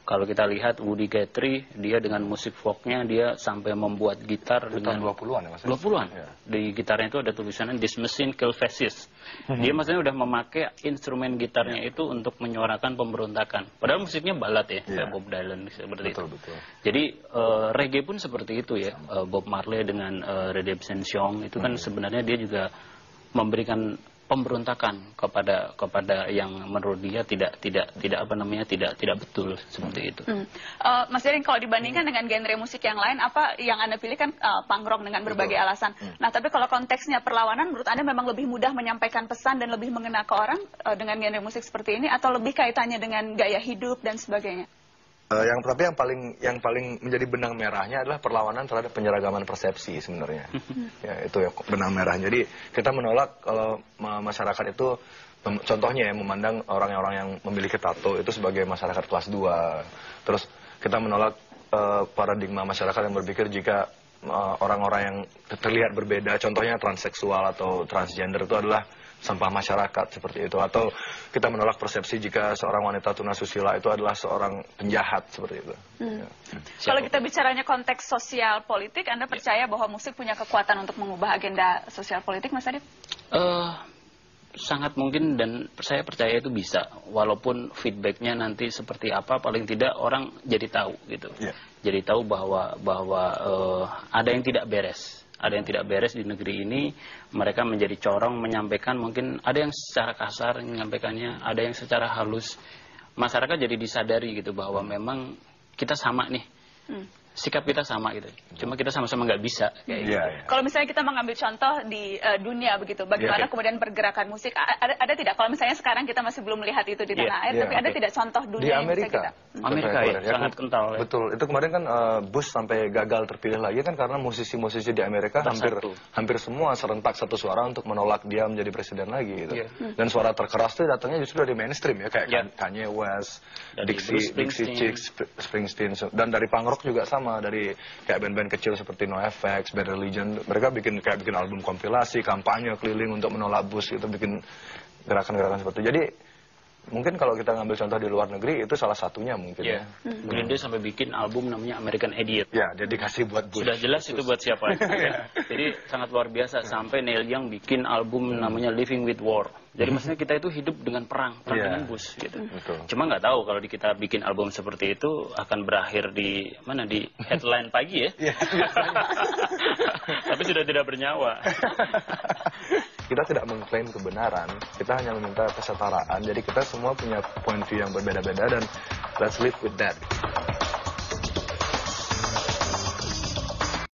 Kalau kita lihat Woody Guthrie, dia dengan musik folknya dia sampai membuat gitar dengan 20-an ya Mas? 20-an. Ya. Di gitarnya itu ada tulisannya "This machine kill fascists". Dia maksudnya udah memakai instrumen gitarnya itu untuk menyuarakan pemberontakan. Padahal musiknya balad ya, kayak Bob Dylan seperti itu. Betul. Jadi reggae pun seperti itu ya. Bob Marley dengan Redemption Song itu kan sebenarnya dia juga memberikan pemberontakan kepada yang menurut dia tidak betul seperti itu. Mas Jering, kalau dibandingkan dengan genre musik yang lain, apa yang Anda pilih kan punk rock dengan berbagai alasan. Nah, tapi kalau konteksnya perlawanan, menurut Anda memang lebih mudah menyampaikan pesan dan lebih mengena ke orang dengan genre musik seperti ini, atau lebih kaitannya dengan gaya hidup dan sebagainya? Yang paling menjadi benang merahnya adalah perlawanan terhadap penyeragaman persepsi sebenarnya. Ya, itu ya benang merah. Jadi kita menolak kalau masyarakat itu contohnya ya memandang orang-orang yang memiliki tato itu sebagai masyarakat kelas 2. Terus kita menolak paradigma masyarakat yang berpikir jika orang-orang yang terlihat berbeda, contohnya transseksual atau transgender itu adalah sampah masyarakat seperti itu, atau kita menolak persepsi jika seorang wanita tunasusila itu adalah seorang penjahat seperti itu. Ya. Kalau kita bicaranya konteks sosial politik, Anda percaya bahwa musik punya kekuatan untuk mengubah agenda sosial politik, Mas Adip? Sangat mungkin, dan saya percaya itu bisa, walaupun feedbacknya nanti seperti apa, paling tidak orang jadi tahu gitu. Jadi tahu bahwa ada yang tidak beres. Ada yang tidak beres di negeri ini, mereka menjadi corong menyampaikan, mungkin ada yang secara kasar menyampaikannya, ada yang secara halus. Masyarakat jadi disadari gitu bahwa memang kita sama nih, sikap kita sama gitu. Cuma kita sama-sama nggak bisa kayak gitu. Kalau misalnya kita mengambil contoh di dunia begitu, bagaimana kemudian pergerakan musik, ada tidak? Kalau misalnya sekarang kita masih belum melihat itu di tanah air, tapi ada tidak contoh dunia yang bisa kita? Amerika ya, sangat kental ya. Betul, itu kemarin kan Bush sampai gagal terpilih lagi kan karena musisi-musisi di Amerika hampir semua serentak satu suara untuk menolak dia menjadi presiden lagi gitu. Dan suara terkeras itu datangnya justru dari mainstream ya, kayak Kanye West, Dixie Chicks, Springsteen, dan dari punk rock juga sama, dari kayak band-band kecil seperti NoFX, Bad Religion, mereka bikin album kompilasi, kampanye keliling untuk menolak Bush gitu, bikin gerakan-gerakan seperti itu. Jadi mungkin kalau kita ngambil contoh di luar negeri, itu salah satunya mungkin ya. Green Day sampai bikin album namanya American Idiot. Ya, dedikasi buat Bush. Sudah jelas itu buat siapa. Jadi sangat luar biasa. Sampai Neil Young bikin album namanya Living with War. Jadi maksudnya kita itu hidup dengan perang dengan Bush gitu. Cuma nggak tahu kalau kita bikin album seperti itu akan berakhir di mana, di headline pagi ya. Tapi sudah tidak bernyawa. Kita tidak mengklaim kebenaran, kita hanya meminta kesetaraan. Jadi kita semua punya point view yang berbeda-beda dan let's live with that.